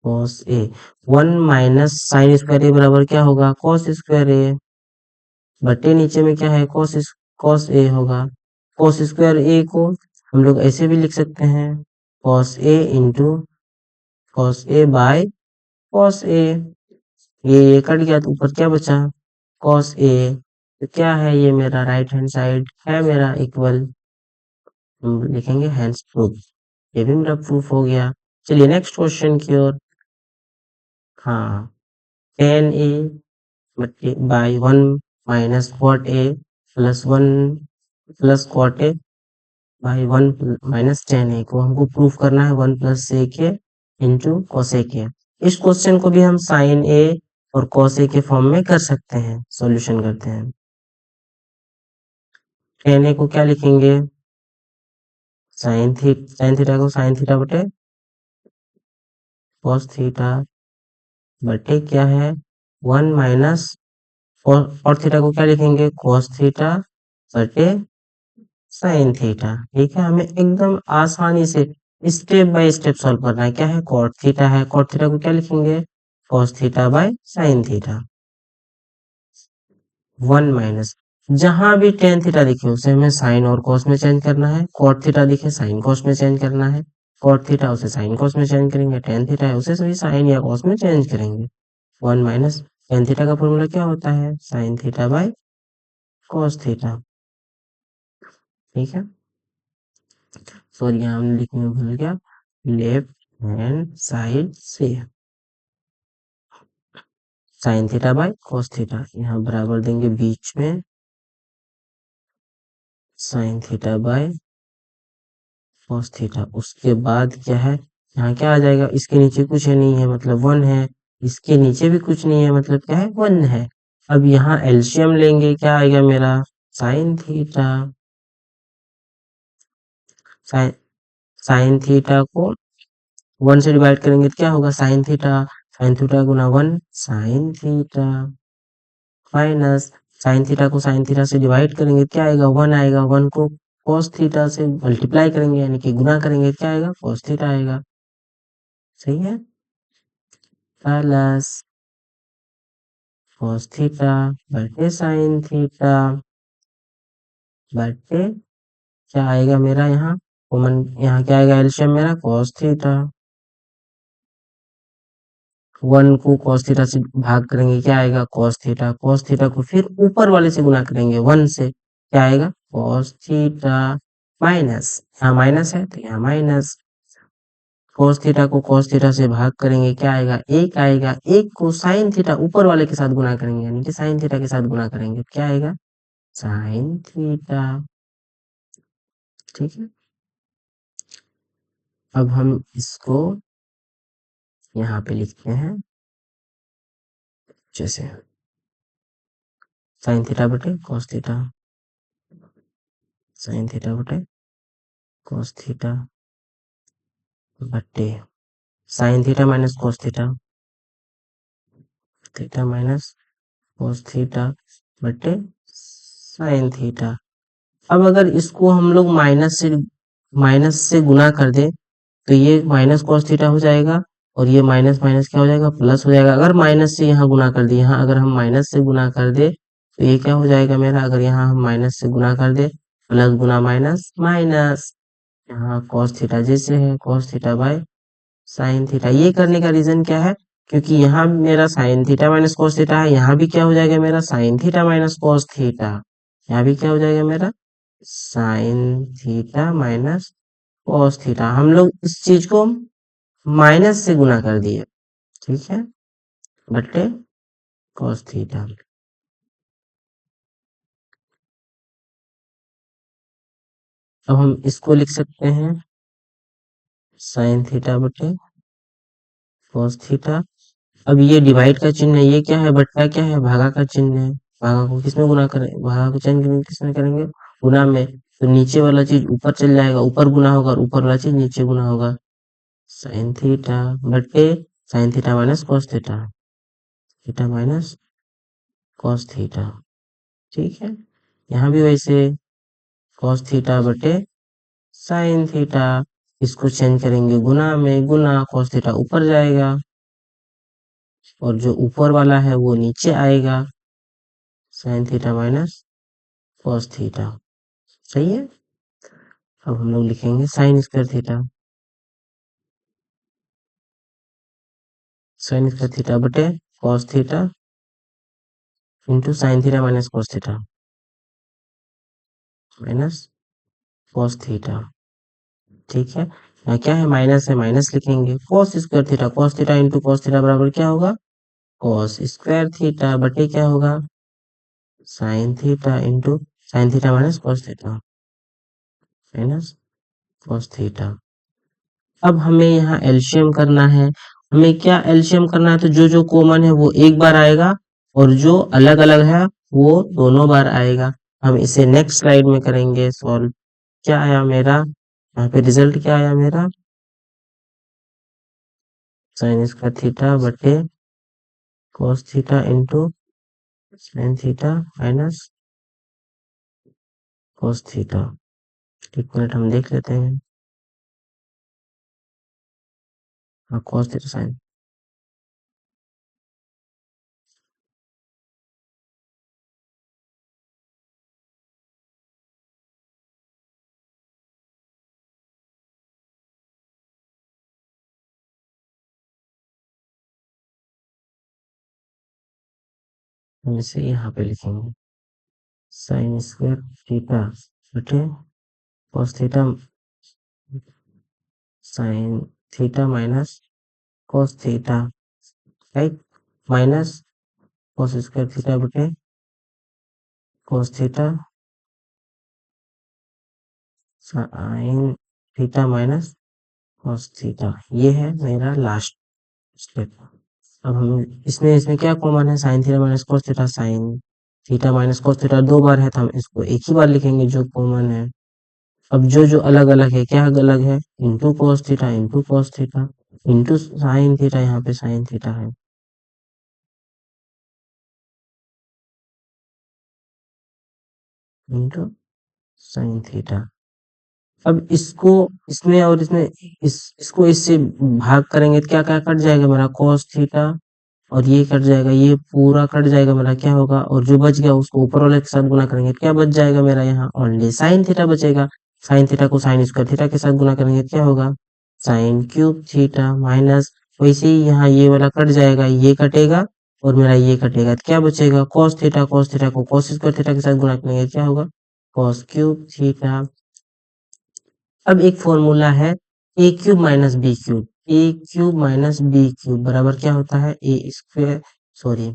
cos A, 1 minus sine square A बराबर क्या होगा कॉस स्क्वायर ए, बटे नीचे में क्या है कॉस ए होगा, कॉस स्क्वायर ए को हम लोग ऐसे भी लिख सकते हैं cos A into cos A by cos A, ये कट गया तो ऊपर क्या बचा, कॉस ए। तो क्या है ये मेरा राइट हैंड साइड है मेरा इक्वल, हम लिखेंगे हैंड्स प्रूफ, ये भी मेरा प्रूफ हो गया। चलिए नेक्स्ट क्वेश्चन की ओर। हाँ, tan A by one minus cot A plus one plus cot A by one minus tan A को हमको प्रूफ करना है वन प्लस ए के इंटू कॉसेक ए। इस क्वेश्चन को भी हम साइन ए और कॉस ए के फॉर्म में कर सकते हैं। सॉल्यूशन करते हैं, टेन ए को क्या लिखेंगे, साइन थीटा को साइन थीटा बटे कॉस थीटा बटे क्या है वन माइनस, और थीटा को क्या लिखेंगे, कॉस थीटा बटे साइन थीटा। ठीक है, हमें एकदम आसानी से स्टेप बाय स्टेप सॉल्व करना है। क्या है, कॉट थीटा है, कॉट थीटा को क्या लिखेंगे, cos theta by sine theta, one minus, जहां भी टेन थीटा दिखे उसे हमें साइन और कॉस में चेंज करना है, कॉट थीटा दिखे साइन कॉस में चेंज करना है, कॉट थीटा उसे साइन कॉस में चेंज करेंगे, टेन थीटा है उसे सभी साइन या कॉस में चेंज करेंगे। वन माइनस टेन थीटा का फॉर्मूला क्या होता है, sine theta by cos theta. ठीक है, सॉरी यहाँ हमने लिखने में भूल गया, लेफ्ट हैंड साइड से sine theta by cos theta, यहाँ बराबर देंगे बीच में sine theta by cos theta. उसके बाद क्या है, यहाँ क्या आ जाएगा, इसके नीचे कुछ है नहीं है मतलब वन है, इसके नीचे भी कुछ नहीं है मतलब क्या है, वन है। अब यहाँ एलसीएम लेंगे, क्या आएगा मेरा, sine theta, sine sine theta को वन से डिवाइड करेंगे तो क्या होगा, साइन थीटा गुना one sine theta minus sine theta को साइन थीटा से डिवाइड करेंगे क्या आएगा, वन आएगा, वन को कॉस थीटा से मल्टीप्लाई करेंगे यानी कि गुना करेंगे क्या आएगा, कॉस थीटा आएगा। सही है, प्लस कॉस थीटा बटे साइन थीटा बटे क्या आएगा मेरा यहाँ कॉमन, यहाँ क्या आएगा एलसीएम मेरा, कॉस थीटा, वन को cos थीटा से भाग करेंगे क्या आएगा, cos थीटा को फिर ऊपर वाले से गुना करेंगे वन से, क्या आएगा cos थीटा माइनस, यहाँ माइनस है तो यहाँ माइनस, cos थीटा को cos थीटा से भाग करेंगे क्या आएगा, एक आएगा, एक को साइन थीटा ऊपर वाले के साथ गुना करेंगे यानी कि साइन थीटा के साथ गुना करेंगे क्या आएगा, साइन थीटा। ठीक है, अब हम इसको यहाँ पे लिखते हैं जैसे साइन थीटा बटे कॉस थीटा, साइन थीटा बटे कॉस थीटा बटे sign theta minus cos theta, theta minus cos theta बटे साइन थीटा। अब अगर इसको हम लोग माइनस से गुना कर दे तो ये माइनस कॉस थीटा हो जाएगा और ये माइनस माइनस क्या हो जाएगा, प्लस हो जाएगा। अगर माइनस से यहाँ गुना कर दे, यहाँ अगर हम माइनस से गुना कर दे तो ये क्या हो जाएगा मेरा, अगर यहाँ हम माइनस से गुना कर दे प्लस गुना माइनस माइनस, यहाँ कॉस थीटा जैसे है cos theta by sine theta. ये करने का रीजन क्या है, क्योंकि यहाँ मेरा sine theta minus cos theta है, यहाँ भी क्या हो जाएगा मेरा sine theta minus cos theta, यहाँ भी क्या हो जाएगा मेरा sine theta minus cos theta. हम लोग इस चीज को माइनस से गुना कर दिए, ठीक है, बटे कॉस थीटा। अब हम इसको लिख सकते हैं साइन थीटा बटे कॉस थीटा। अब ये डिवाइड का चिन्ह है, ये क्या है, बट्टा क्या है, भागा का चिन्ह है। भागा को किसमें गुना करें, भागा को चेंज करेंगे किसमें करेंगे, गुना में। तो नीचे वाला चीज ऊपर चल जाएगा, ऊपर गुना होगा और ऊपर वाला चीज नीचे गुना होगा, साइन थीटा बटे sign theta minus cos theta, theta minus cos theta. ठीक है, यहाँ भी वैसे कॉस थीटा बटे साइन थीटा, इसको चेंज करेंगे गुना में, गुना कॉस थीटा ऊपर जाएगा और जो ऊपर वाला है वो नीचे आएगा, sine theta minus cos theta. सही है, अब हम लोग लिखेंगे sine square theta, sine square theta बटे cos theta into sine theta minus cos theta minus cos theta. ठीक है, यहाँ क्या है माइनस है, माइनस लिखेंगे। Cos theta into cos theta बराबर क्या होगा, कॉस स्क्वायर थीटा बटे क्या होगा, sine theta into sine theta minus cos theta minus cos theta. अब हमें यहाँ एलसीएम करना है। हमें क्या एलसीएम करना है, तो जो जो कॉमन है वो एक बार आएगा और जो अलग अलग है वो दोनों बार आएगा। हम इसे नेक्स्ट स्लाइड में करेंगे सॉल्व। क्या आया मेरा यहाँ पे रिजल्ट, क्या आया मेरा, साइन स्क्वायर थीटा बटे cos theta into sine theta minus cos theta. एक मिनट हम देख लेते हैं। हाँ, कॉस थीटा साइन, हम इसे यहाँ पे लिखेंगे साइन स्क्वायर थीटा बटे cos theta sine theta minus cos theta, right, minus cos square theta बटे cos theta sine theta minus cos theta. ये है मेरा लास्ट स्टेप। अब हम इसमें इसमें क्या कॉमन है, sine theta minus cos theta, sine theta minus cos theta दो बार है तो हम इसको एक ही बार लिखेंगे जो कॉमन है। अब जो जो अलग अलग है, क्या अलग है, into cos theta into sine theta, यहाँ पे साइन थीटा है इंटू साइन थीटा। अब इसको इसमें और इसमें इसको इससे भाग करेंगे तो क्या क्या कट जाएगा मेरा, कॉस थीटा और ये कट जाएगा, ये पूरा कट जाएगा मेरा, क्या होगा, और जो बच गया उसको ऊपर वाले के साथ गुना करेंगे, क्या बच जाएगा मेरा, यहाँ ओनली साइन थीटा बचेगा। साइन थीटा को साइन स्क्वायर थीटा के साथ गुना करेंगे क्या होगा, साइन क्यूब थीटा माइनस, वैसे ही यहाँ ये वाला कट जाएगा, ये कटेगा और मेरा ये कटेगा तो क्या बचेगा, कॉस थीटा को कॉस स्क्वायर थीटा के साथ गुना करेंगे क्या होगा, कॉस क्यूब थीटा। अब एक फॉर्मूला है A cube minus B cube, A cube minus B cube बराबर क्या होता है, A square, sorry,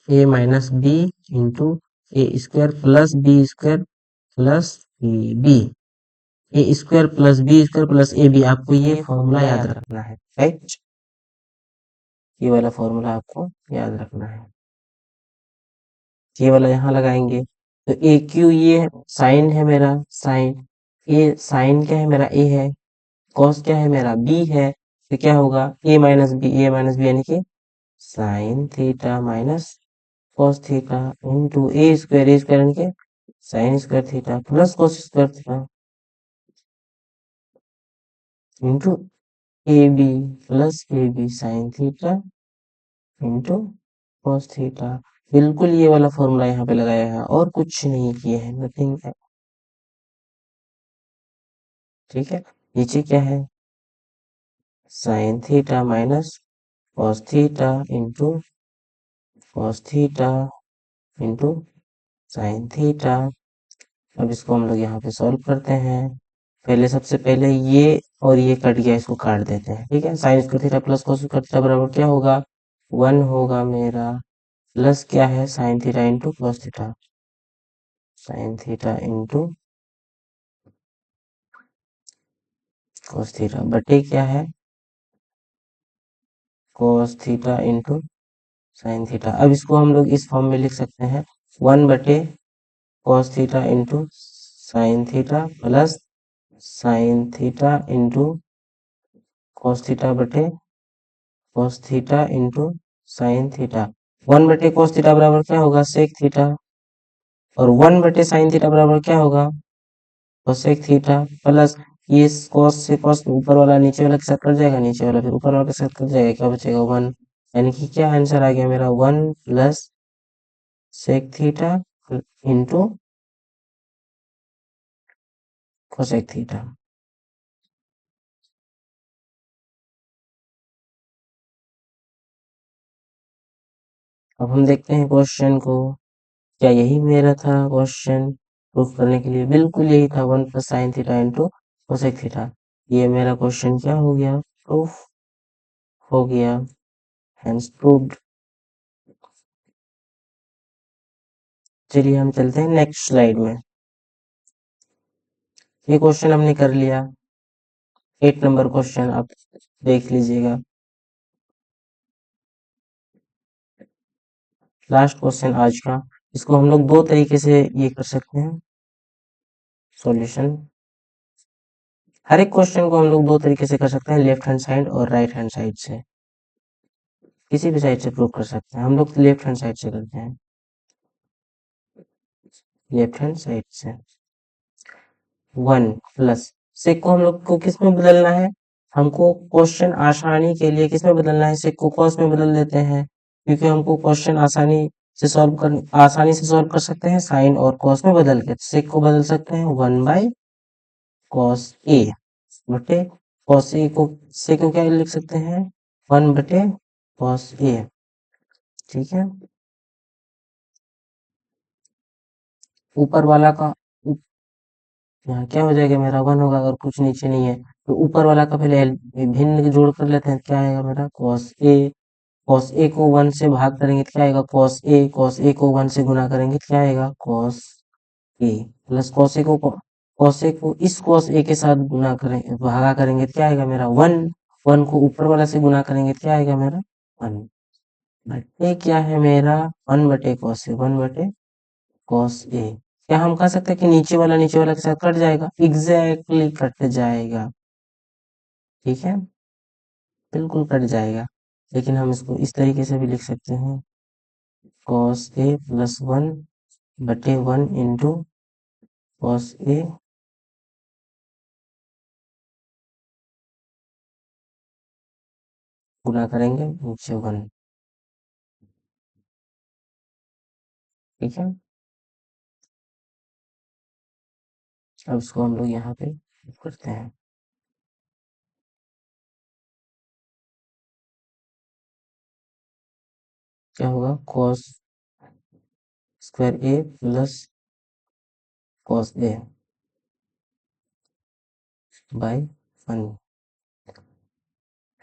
A minus B into A square plus B square plus B, A square plus B square plus A B. आपको ये formula याद रखना है, right, ये वाला फॉर्मूला आपको याद रखना है। ये वाला यहाँ लगाएंगे तो ए क्यू, ये साइन है मेरा, साइन, ये साइन क्या है मेरा, ए है, कॉस क्या है मेरा, बी है, तो क्या होगा ए माइनस बी यानी कि sine theta minus cos theta into A square यानी कि sine square theta plus cos square theta into A B plus A B sine theta into cos theta. बिल्कुल ये वाला फॉर्मूला यहाँ पे लगाया है और कुछ नहीं किए हैं, नथिंग है। ठीक है, नीचे क्या है, sine theta minus cos theta into cos theta into sine theta. अब इसको हम लोग यहाँ पे सॉल्व करते हैं। पहले सबसे पहले ये और ये कट गया, इसको काट देते हैं। ठीक है, sine square theta plus cos square theta बराबर क्या होगा, 1 होगा मेरा, प्लस क्या है sine theta into cos theta, sine theta into cos theta बटे क्या है cos theta into sine theta. अब इसको हम लोग इस फॉर्म में लिख सकते हैं, 1 बटे cos theta into sine theta plus sine theta into cos theta बटे cos theta into sine theta. 1 बटे कॉस थीटा बराबर क्या होगा, सेक थीटा, और 1 बटे साइन थीटा बराबर क्या होगा, कोसेक थीटा, प्लस ये कॉस से कॉस ऊपर वाला नीचे वाला के साथ कट जाएगा, नीचे वाला फिर ऊपर वाला के साथ कट जाएगा, क्या बचेगा 1, यानी कि क्या आंसर आ गया मेरा, 1 plus sec theta into cosec theta. अब हम देखते हैं क्वेश्चन को। क्या यही मेरा था क्वेश्चन प्रूफ करने के लिए? बिल्कुल यही था, 1 + sin theta into cosec theta. ये मेरा क्वेश्चन क्या हो गया? प्रूफ हो गया, हेंस प्रूव्ड। चलिए हम चलते हैं नेक्स्ट स्लाइड में। ये क्वेश्चन हमने कर लिया, 8 नंबर क्वेश्चन आप देख लीजिएगा। लास्ट क्वेश्चन आज का। इसको हम लोग दो तरीके से ये कर सकते हैं सॉल्यूशन। हर एक क्वेश्चन को हम लोग दो तरीके से कर सकते हैं, लेफ्ट हैंड साइड और राइट हैंड साइड से। किसी भी साइड से प्रूव कर सकते हैं। हम लोग लेफ्ट हैंड साइड से करते हैं, लेफ्ट हैंड साइड से। 1 प्लस सेक को हम लोग को किस में बदलना है? हमको क्वेश्चन आसानी के लिए किस में बदलना है? सेक को कॉस में बदल देते हैं, क्योंकि हमको क्वेश्चन आसानी से सॉल्व कर सकते हैं साइन और कॉस में बदल के। सेक को बदल सकते हैं 1/cos A बटे cos A को से को क्या लिख सकते हैं? 1/cos A। ठीक है, ऊपर वाला का यहाँ क्या हो जाएगा? मेरा 1 होगा अगर कुछ नीचे नहीं है तो। ऊपर वाला का पहले भिन्न जोड़ कर लेते हैं, क्या आएगा मेरा? cos A को 1 से भाग करेंगे तो क्या आएगा? cos A को 1 से गुना करेंगे तो क्या आएगा? cos A plus cos A को इस cos A के साथ गुना करें, भागा करेंगे तो क्या आएगा मेरा? 1। 1 को ऊपर वाला से गुना करेंगे तो क्या आएगा मेरा? 1 बटे क्या है मेरा? 1/cos A, 1/cos A। क्या हम कह सकते हैं कि नीचे वाला के साथ कट जाएगा? एग्जैक्टली कट जाएगा। ठीक है, बिल्कुल कट जाएगा। लेकिन हम इसको इस तरीके से भी लिख सकते हैं, cos A + 1/1 into cos A गुना करेंगे नीचे 1। ठीक है, अब इसको हम लोग यहाँ पे करते हैं। क्या होगा? cos square A + cos A by 1।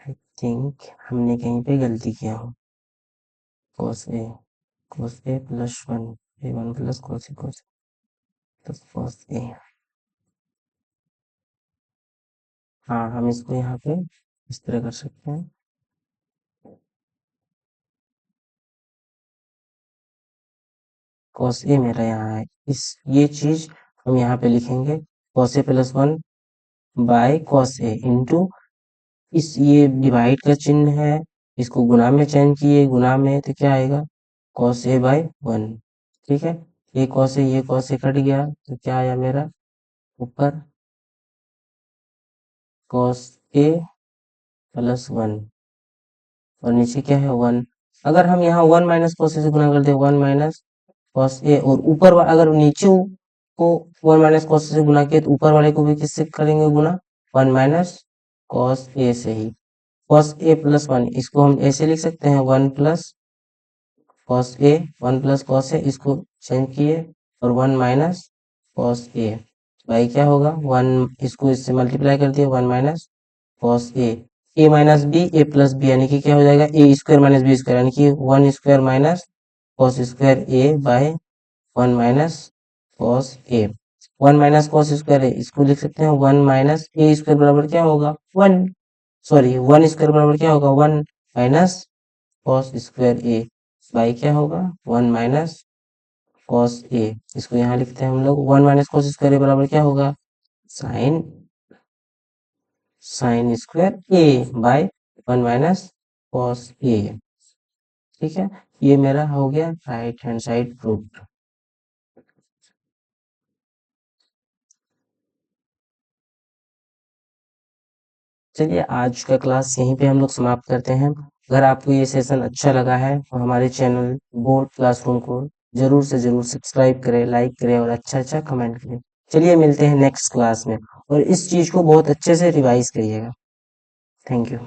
I think हमने कहीं पे गलती किया हो। cos A + 1 A1 + cos A plus cos A। हाँ, हम इसको यहाँ पे इस तरह कर सकते हैं। cos A मेरा यहाँ है, ये चीज हम यहाँ पे लिखेंगे cos A + 1 by cos A into ये डिवाइड का चिन्ह है, इसको गुना में चेंज किए, गुना में तो क्या आएगा? cos A by 1। ठीक है, ये cos A कट गया तो क्या आया मेरा? ऊपर cos A + 1 और नीचे क्या है? 1। अगर हम यहाँ 1 - cos A से गुना कर दे, 1 - cos A, और अगर नीचे को 1 - cos A से गुना किया तो ऊपर वाले को भी किससे करेंगे गुना? 1 - cos A से ही। cos A + 1 इसको हम ऐसे लिख सकते हैं, 1 + cos A, 1 + cos A, इसको चेंज किए और 1 - cos A भाई क्या होगा? 1 इसको इससे मल्टीप्लाई कर दिया, 1 - cos A। A - B, A + B यानी कि क्या हो जाएगा? A² - B² यानी कि 1² - cos square A by 1 - cos A। 1 - cos² A इसको लिख सकते हैं 1 - A² बराबर क्या होगा? 1। सॉरी, 1² बराबर क्या होगा? 1 - cos स्क्वायर A बाई क्या होगा? 1 - cos A। इसको यहाँ लिखते हैं हम लोग, 1 - cos स्क्वायर A बराबर क्या होगा? Sine square A by 1 - cos A। ठीक है, ये मेरा हो गया राइट हैंड साइड प्रूफ। चलिए आज का क्लास यहीं पे हम लोग समाप्त करते हैं। अगर आपको ये सेशन अच्छा लगा है तो हमारे चैनल बोर्ड क्लासरूम को जरूर से जरूर सब्सक्राइब करें, लाइक करें और अच्छा अच्छा कमेंट करें। चलिए मिलते हैं नेक्स्ट क्लास में, और इस चीज को बहुत अच्छे से रिवाइज करिएगा। Thank you.